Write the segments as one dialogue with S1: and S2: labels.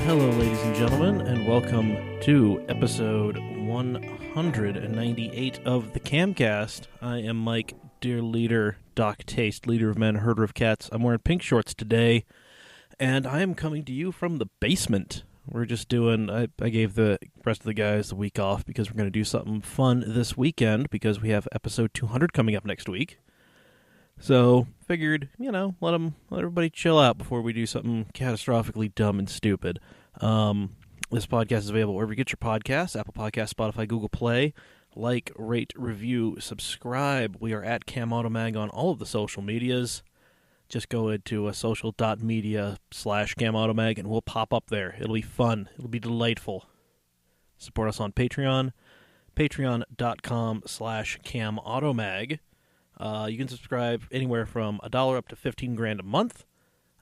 S1: Hello, ladies and gentlemen, and welcome to episode 198 of the Camcast. I am Mike, dear leader, Doc Taste, leader of men, herder of cats. I'm wearing pink shorts today, and I am coming to you from the basement. We're just doing, I gave the rest of the guys the week off because we're going to do something fun this weekend because we have episode 200 coming up next week. So, figured, let everybody chill out before we do something catastrophically dumb and stupid. This podcast is available wherever you get your podcasts, Apple Podcasts, Spotify, Google Play. Like, rate, review, subscribe. We are at Cam Automag on all of the social medias. Just go into social.media/Cam Automag and we'll pop up there. It'll be fun. It'll be delightful. Support us on Patreon, patreon.com/Cam Automag. You can subscribe anywhere from $1 up to $15,000 a month.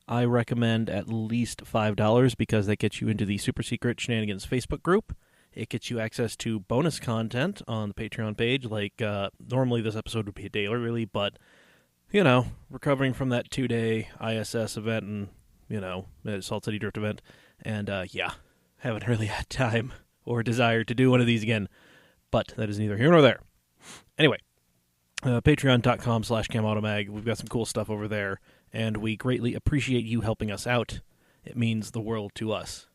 S1: I recommend at least $5 because that gets you into the super secret Shenanigans Facebook group. It gets you access to bonus content on the Patreon page. Like, normally this episode would be a daily, really, but, recovering from that 2-day ISS event and, Salt City Drift event. And, haven't really had time or desire to do one of these again. But that is neither here nor there. Anyway. Patreon.com/Cam Automag. We've got some cool stuff over there, and we greatly appreciate you helping us out. It means the world to us.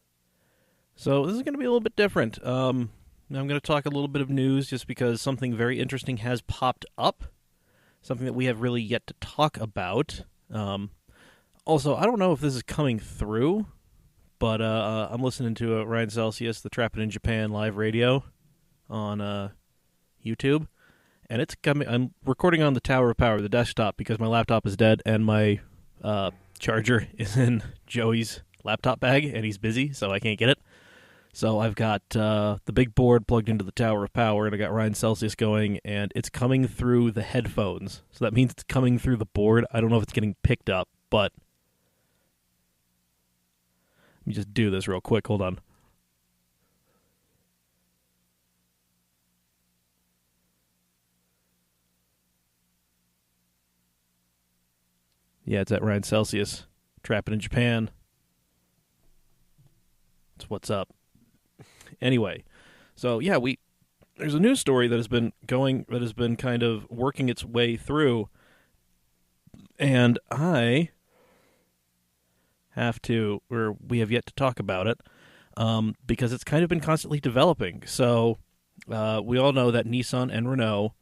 S1: So this is going to be a little bit different. I'm going to talk a little bit of news just because something very interesting has popped up, something that we have really yet to talk about. Also, I don't know if this is coming through, but I'm listening to Ryan Celsius, the Trappin' in Japan live radio on YouTube. And it's coming. I'm recording on the Tower of Power, the desktop, because my laptop is dead and my charger is in Joey's laptop bag, and he's busy, so I can't get it. So I've got the big board plugged into the Tower of Power, and I got Ryan Celsius going, and it's coming through the headphones. So that means it's coming through the board. I don't know if it's getting picked up, but let me just do this real quick. Hold on. Yeah, it's at Ryan Celsius, Trappin' in Japan. That's what's up. Anyway, so yeah, there's a news story that has been kind of working its way through, and we have yet to talk about it, because it's kind of been constantly developing. So, we all know that Nissan and Renault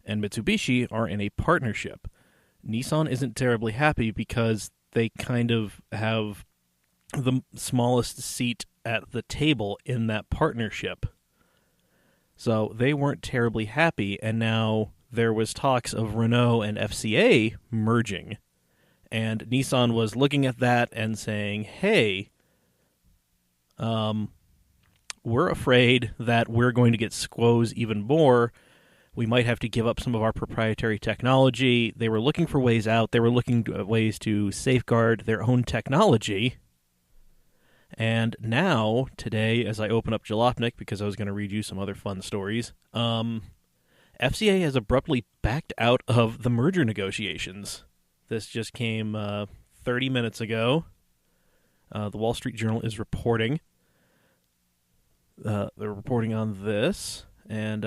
S1: and Mitsubishi are in a partnership. Nissan isn't terribly happy because they kind of have the smallest seat at the table in that partnership. So they weren't terribly happy, and now there was talks of Renault and FCA merging. And Nissan was looking at that and saying, hey, we're afraid that we're going to get squoze even more. We might have to give up some of our proprietary technology. They were looking for ways out. They were looking at ways to safeguard their own technology. And now, today, as I open up Jalopnik, because I was going to read you some other fun stories, FCA has abruptly backed out of the merger negotiations. This just came 30 minutes ago. The Wall Street Journal is reporting. They're reporting on this. And,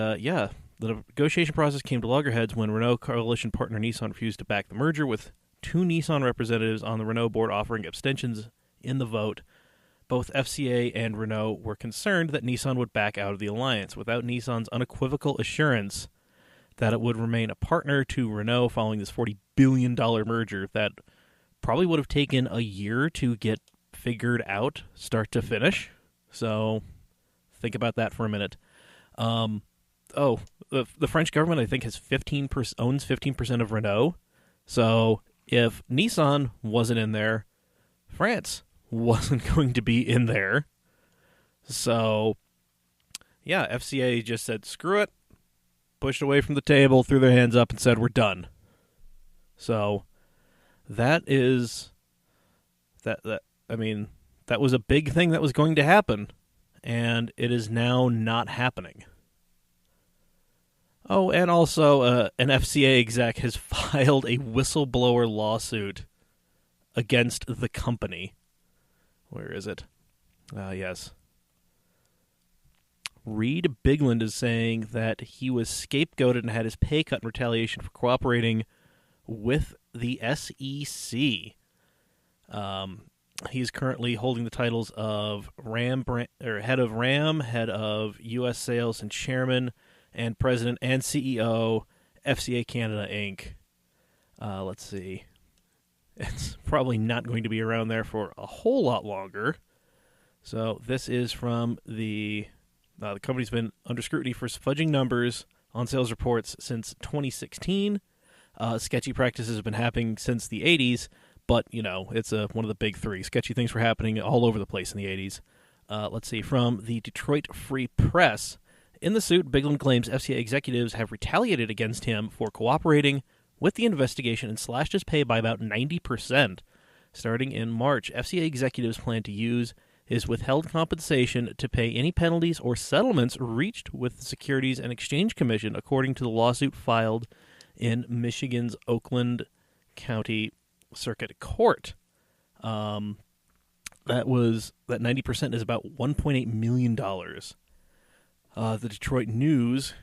S1: the negotiation process came to loggerheads when Renault coalition partner Nissan refused to back the merger, with 2 Nissan representatives on the Renault board offering abstentions in the vote. Both FCA and Renault were concerned that Nissan would back out of the alliance without Nissan's unequivocal assurance that it would remain a partner to Renault following this $40 billion merger that probably would have taken a year to get figured out, start to finish. So think about that for a minute. The French government, I think, owns 15% of Renault. So if Nissan wasn't in there, France wasn't going to be in there. So, yeah, FCA just said, screw it, pushed away from the table, threw their hands up, and said, we're done. So that was a big thing that was going to happen, and it is now not happening. Oh, and also an FCA exec has filed a whistleblower lawsuit against the company. Where is it? Yes. Reed Bigland is saying that he was scapegoated and had his pay cut in retaliation for cooperating with the SEC. He's currently holding the titles of head of RAM, head of U.S. Sales, and chairman, and president and CEO, FCA Canada Inc. Let's see. It's probably not going to be around there for a whole lot longer. So this is from the company's been under scrutiny for fudging numbers on sales reports since 2016. Sketchy practices have been happening since the 80s, but, it's one of the big three. Sketchy things were happening all over the place in the 80s. Let's see, from the Detroit Free Press. In the suit, Bigland claims FCA executives have retaliated against him for cooperating with the investigation and slashed his pay by about 90%. Starting in March, FCA executives plan to use his withheld compensation to pay any penalties or settlements reached with the Securities and Exchange Commission, according to the lawsuit filed in Michigan's Oakland County Circuit Court. That 90% is about $1.8 million. The Detroit News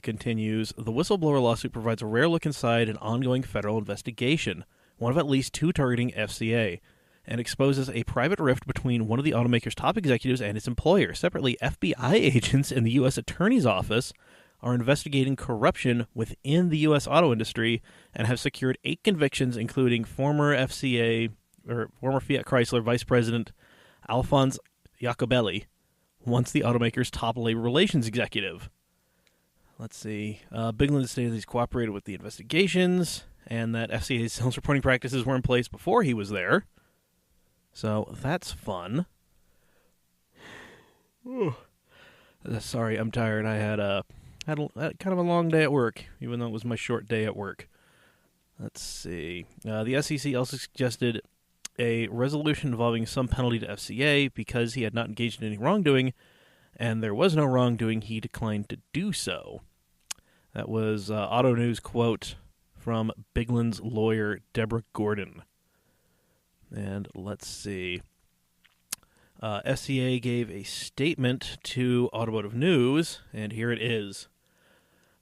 S1: continues, the whistleblower lawsuit provides a rare look inside an ongoing federal investigation, one of at least two targeting FCA, and exposes a private rift between one of the automaker's top executives and its employer. Separately, FBI agents in the U.S. Attorney's Office are investigating corruption within the U.S. auto industry and have secured 8 convictions, including former Fiat Chrysler Vice President Alphonse Jacobelli, once the automaker's top labor relations executive. Let's see. Bigland stated he's cooperated with the investigations and that FCA's sales reporting practices were in place before he was there. So that's fun. Sorry, I'm tired. I had kind of a long day at work, even though it was my short day at work. Let's see. The SEC also suggested a resolution involving some penalty to FCA because he had not engaged in any wrongdoing, and there was no wrongdoing. He declined to do so. That was Auto News quote from Bigland's lawyer, Deborah Gordon. And let's see. FCA gave a statement to Automotive News, and here it is.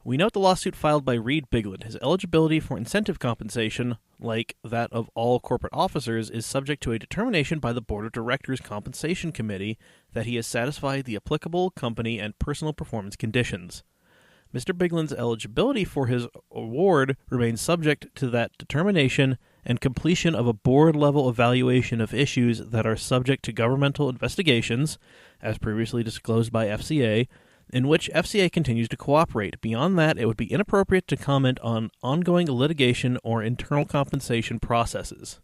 S1: We note the lawsuit filed by Reed Bigland. His eligibility for incentive compensation, like that of all corporate officers, is subject to a determination by the Board of Directors Compensation Committee that he has satisfied the applicable company and personal performance conditions. Mr. Bigland's eligibility for his award remains subject to that determination and completion of a board-level evaluation of issues that are subject to governmental investigations, as previously disclosed by FCA, in which FCA continues to cooperate. Beyond that, it would be inappropriate to comment on ongoing litigation or internal compensation processes.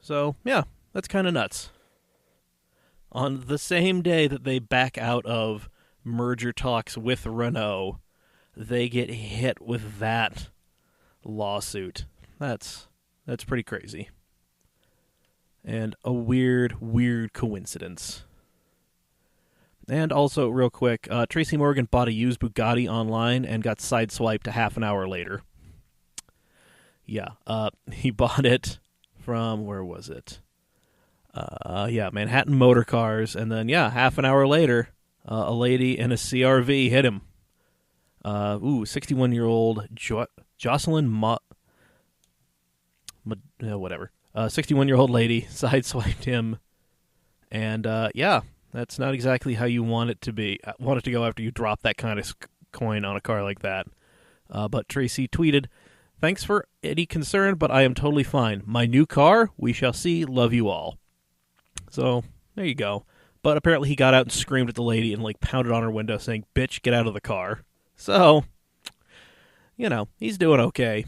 S1: So, yeah, that's kind of nuts. On the same day that they back out of merger talks with Renault, they get hit with that lawsuit. That's pretty crazy. And a weird coincidence. And also, real quick, Tracy Morgan bought a used Bugatti online and got sideswiped a half an hour later. Yeah, he bought it from, where was it? Manhattan Motor Cars, and then, half an hour later, a lady in a CRV hit him. 61-year-old Jocelyn 61-year-old lady sideswiped him, and that's not exactly how you want it to be. Want it to go after you drop that kind of coin on a car like that. But Tracy tweeted, "Thanks for any concern, but I am totally fine. My new car, we shall see. Love you all." So there you go. But apparently he got out and screamed at the lady and pounded on her window saying, "Bitch, get out of the car." So, he's doing okay.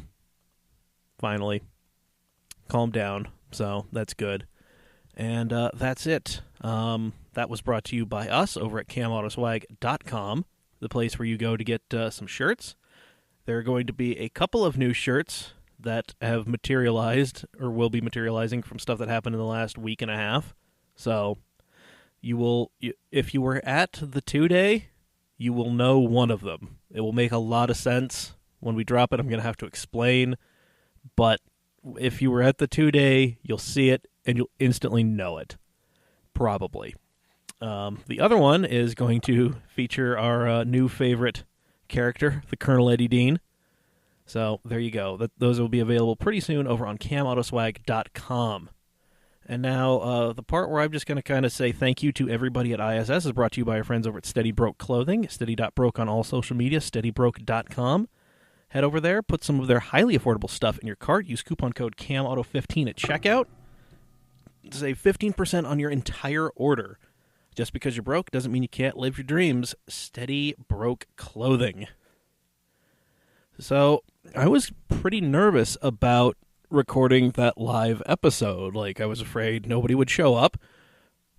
S1: Finally. Calm down. So that's good. And that's it. That was brought to you by us over at CamAutoswag.com, the place where you go to get some shirts. There are going to be a couple of new shirts that have materialized or will be materializing from stuff that happened in the last week and a half. So if you were at the 2-day, you will know one of them. It will make a lot of sense. When we drop it, I'm going to have to explain. But if you were at the 2-day, you'll see it and you'll instantly know it. Probably. The other one is going to feature our new favorite character, the Colonel Eddie Dean. So there you go. Those will be available pretty soon over on CamAutoswag.com. And now the part where I'm just going to kind of say thank you to everybody at ISS is brought to you by our friends over at Steady Broke Clothing, steady.broke on all social media, steadybroke.com. Head over there, put some of their highly affordable stuff in your cart. Use coupon code CAMAUTO15 at checkout. Save 15% on your entire order. Just because you're broke doesn't mean you can't live your dreams. Steady Broke Clothing. So I was pretty nervous about recording that live episode. Like, I was afraid nobody would show up,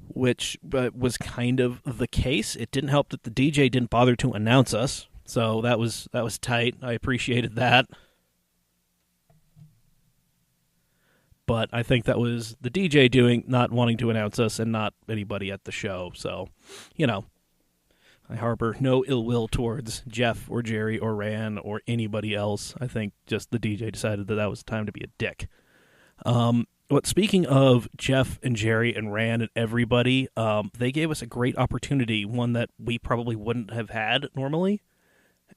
S1: which was kind of the case. It didn't help that the DJ didn't bother to announce us. So that was tight. I appreciated that. But I think that was the DJ not wanting to announce us and not anybody at the show. So, I harbor no ill will towards Jeff or Jerry or Ran or anybody else. I think just the DJ decided that was time to be a dick. But speaking of Jeff and Jerry and Ran and everybody, they gave us a great opportunity, one that we probably wouldn't have had normally.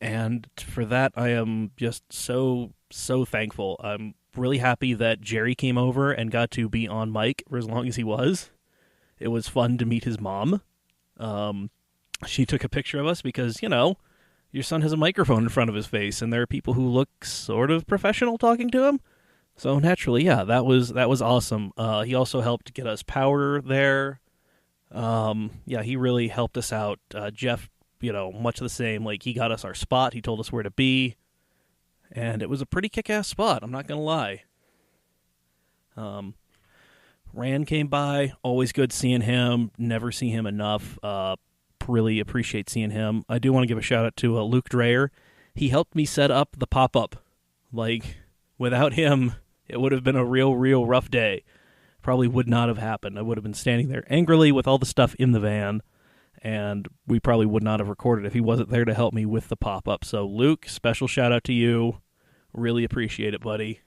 S1: And for that, I am just so thankful. I'm really happy that Jerry came over and got to be on mic for as long as he was. It was fun to meet his mom. She took a picture of us because, your son has a microphone in front of his face, and there are people who look sort of professional talking to him. So naturally, yeah, that was awesome. He also helped get us power there. He really helped us out. Jeff, much the same. Like, he got us our spot. He told us where to be. And it was a pretty kick-ass spot, I'm not going to lie. Rand came by. Always good seeing him. Never see him enough. Really appreciate seeing him. I do want to give a shout-out to Luke Dreyer. He helped me set up the pop-up. Like, without him, it would have been a real rough day. Probably would not have happened. I would have been standing there angrily with all the stuff in the van. And we probably would not have recorded if he wasn't there to help me with the pop-up. So, Luke, special shout-out to you. Really appreciate it, buddy.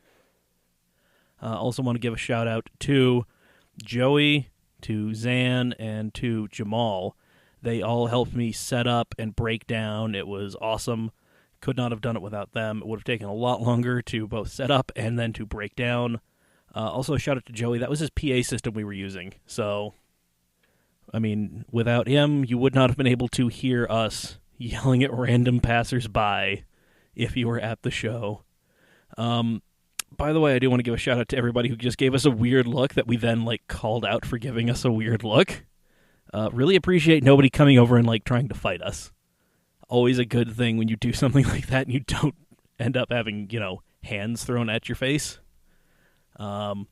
S1: Also want to give a shout-out to Joey, to Zan, and to Jamal. They all helped me set up and break down. It was awesome. Could not have done it without them. It would have taken a lot longer to both set up and then to break down. Also, a shout-out to Joey. That was his PA system we were using. So, I mean, without him, you would not have been able to hear us yelling at random passersby if you were at the show. By the way, I do want to give a shout-out to everybody who just gave us a weird look that we then, called out for giving us a weird look. Really appreciate nobody coming over and, trying to fight us. Always a good thing when you do something like that and you don't end up having, hands thrown at your face. Shout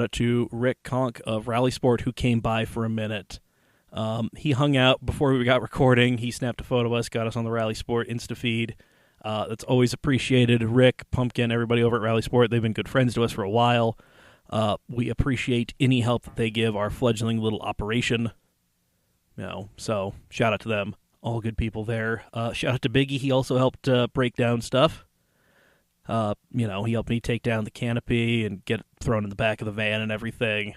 S1: out to Rick Conk of Rally Sport who came by for a minute. He hung out before we got recording. He snapped a photo of us, got us on the Rally Sport Insta feed. That's always appreciated. Rick, Pumpkin, everybody over at Rally Sport, they've been good friends to us for a while. We appreciate any help that they give our fledgling little operation. So shout out to them. All good people there. Shout out to Biggie. He also helped break down stuff. He helped me take down the canopy and get it thrown in the back of the van and everything.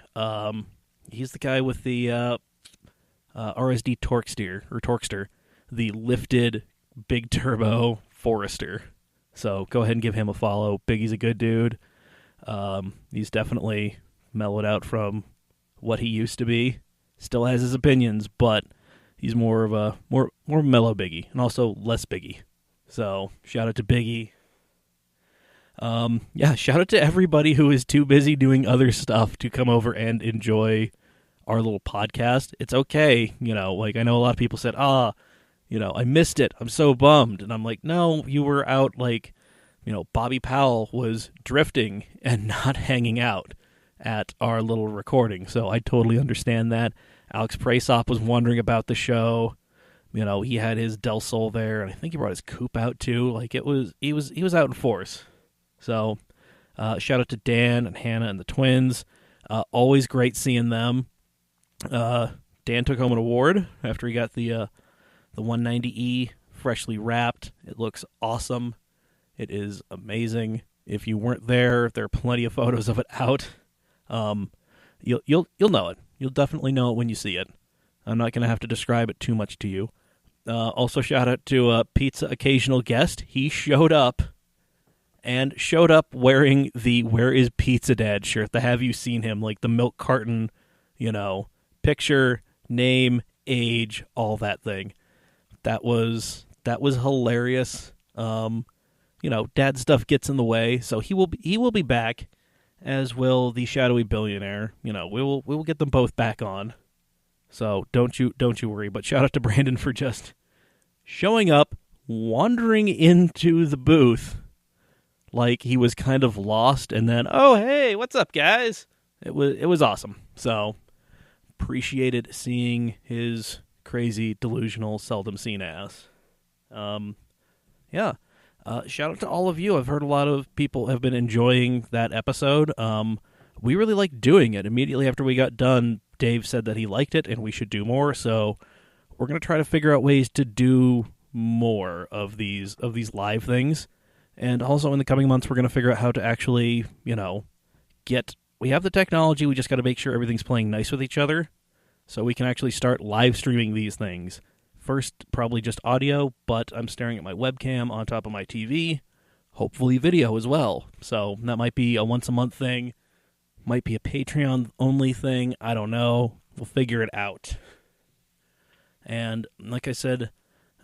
S1: He's the guy with the RSD Torquester, the lifted big turbo Forester. So go ahead and give him a follow. Biggie's a good dude. He's definitely mellowed out from what he used to be. Still has his opinions, but he's more of a more mellow Biggie, and also less Biggie. So shout out to Biggie. Shout out to everybody who is too busy doing other stuff to come over and enjoy our little podcast. It's okay, I know a lot of people said, I missed it. I'm so bummed. And I'm like, no, you were out Bobby Powell was drifting and not hanging out at our little recording. So I totally understand that. Alex Praisop was wondering about the show. He had his Del Sol there, and I think he brought his coupe out too. He was out in force. So shout out to Dan and Hannah and the twins. Always great seeing them. Dan took home an award after he got the 190E freshly wrapped. It looks awesome. It is amazing. If you weren't there are plenty of photos of it out. You'll know it. You'll definitely know it when you see it. I'm not going to have to describe it too much to you. Also, shout out to Pizza Occasional Guest. He showed up wearing the Where is Pizza Dad shirt. The Have You Seen Him, like the milk carton, picture, name, age, all that thing. That was hilarious. Dad stuff gets in the way, so he will be back, as will the shadowy billionaire. We will get them both back on. So don't you worry. But shout out to Brandon for just showing up, wandering into the booth like he was kind of lost, and then, oh hey, what's up, guys? It was awesome. So appreciated seeing his crazy, delusional, seldom seen ass. Shout out to all of you. I've heard a lot of people have been enjoying that episode. We really liked doing it. Immediately after we got done, Dave said that he liked it and we should do more. So we're going to try to figure out ways to do more of these live things. And also in the coming months, we're going to figure out how to actually, we have the technology. We just got to make sure everything's playing nice with each other so we can actually start live streaming these things. First, probably just audio, but I'm staring at my webcam on top of my TV. Hopefully video as well. So that might be a once-a-month thing. Might be a Patreon-only thing. I don't know. We'll figure it out. And like I said,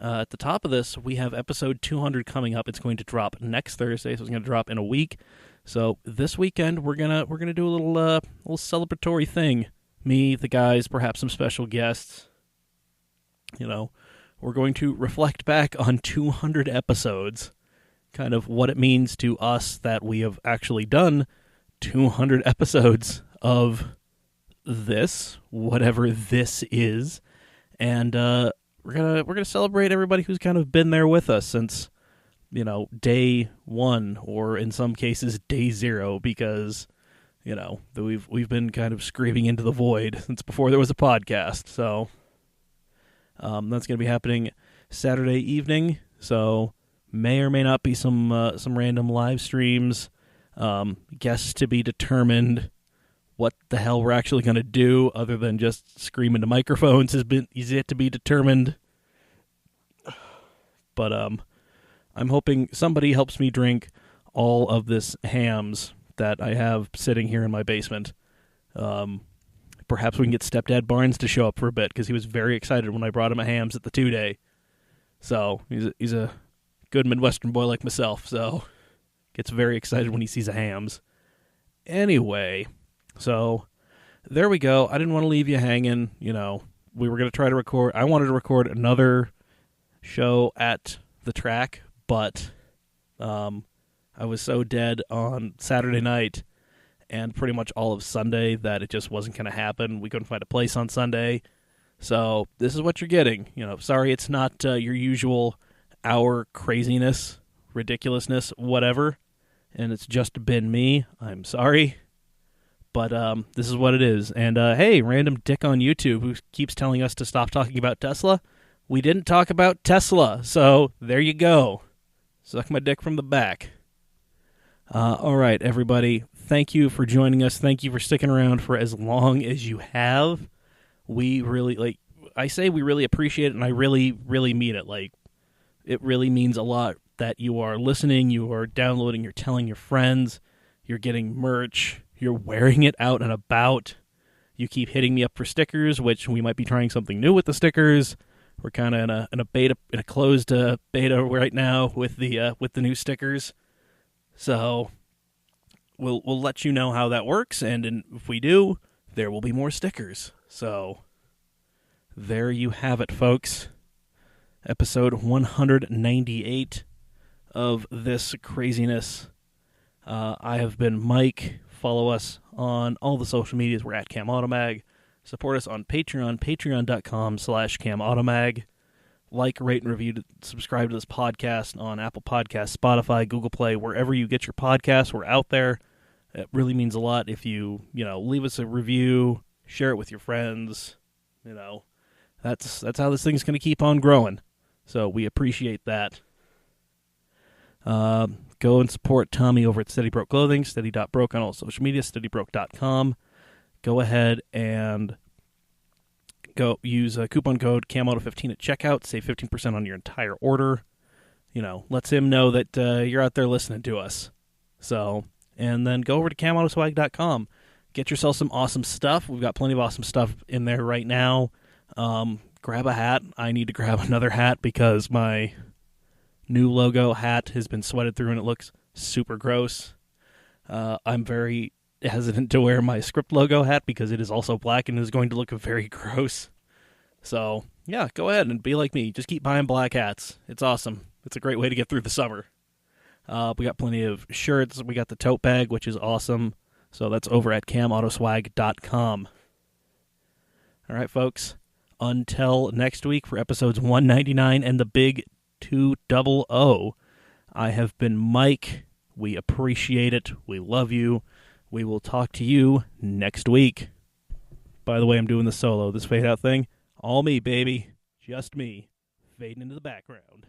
S1: at the top of this, we have episode 200 coming up. It's going to drop next Thursday, so it's going to drop in a week. So this weekend, we're gonna do a little celebratory thing. Me, the guys, perhaps some special guests. We're going to reflect back on 200 episodes, kind of what it means to us that we have actually done 200 episodes of this, whatever this is, and we're gonna celebrate everybody who's kind of been there with us since day one, or in some cases day zero, because we've been kind of screaming into the void since before there was a podcast. So that's going to be happening Saturday evening, so may or may not be some random live streams, guests to be determined. What the hell we're actually going to do other than just scream into microphones is yet to be determined. But I'm hoping somebody helps me drink all of this hams that I have sitting here in my basement. Perhaps we can get Stepdad Barnes to show up for a bit, because he was very excited when I brought him a hams at the 2-day. So he's a good Midwestern boy like myself, so gets very excited when he sees a hams. Anyway, so there we go. I didn't want to leave you hanging. We were going to try to record. I wanted to record another show at the track, but I was so dead on Saturday night and pretty much all of Sunday that it just wasn't going to happen. We couldn't find a place on Sunday. So this is what you're getting. Sorry it's not your usual hour craziness, ridiculousness, whatever. And it's just been me. I'm sorry. But this is what it is. And hey, random dick on YouTube who keeps telling us to stop talking about Tesla. We didn't talk about Tesla. So there you go. Suck my dick from the back. All right, everybody. Thank you for joining us. Thank you for sticking around for as long as you have. We really, I say we really appreciate it, and I really, really mean it. It really means a lot that you are listening, you are downloading, you're telling your friends, you're getting merch, you're wearing it out and about. You keep hitting me up for stickers, which we might be trying something new with the stickers. We're kind of in a closed beta right now with the new stickers. So we'll let you know how that works, and if we do, there will be more stickers. So there you have it, folks. Episode 198 of this craziness. I have been Mike. Follow us on all the social medias. We're at CamAutomag. Support us on Patreon, patreon.com/CamAutomag. Like, rate, and review. Subscribe to this podcast on Apple Podcasts, Spotify, Google Play, wherever you get your podcasts. We're out there. It really means a lot if you leave us a review, share it with your friends. That's how this thing's going to keep on growing. So we appreciate that. Go and support Tommy over at Steady Broke Clothing, steady.broke on all social media, steadybroke.com. Go ahead and Go use coupon code CAMAUTO15 at checkout. Save 15% on your entire order. Lets him know that you're out there listening to us. So, and then go over to CamAutoSwag.com. Get yourself some awesome stuff. We've got plenty of awesome stuff in there right now. Grab a hat. I need to grab another hat because my new logo hat has been sweated through and it looks super gross. I'm very hesitant to wear my script logo hat because it is also black and is going to look very gross. So, yeah, go ahead and be like me. Just keep buying black hats. It's awesome. It's a great way to get through the summer. We got plenty of shirts. We got the tote bag, which is awesome. So that's over at CamAutoSwag.com. All right, folks. Until next week for episodes 199 and the big 200, I have been Mike. We appreciate it. We love you. We will talk to you next week. By the way, I'm doing the solo, this fade out thing. All me, baby. Just me. Fading into the background.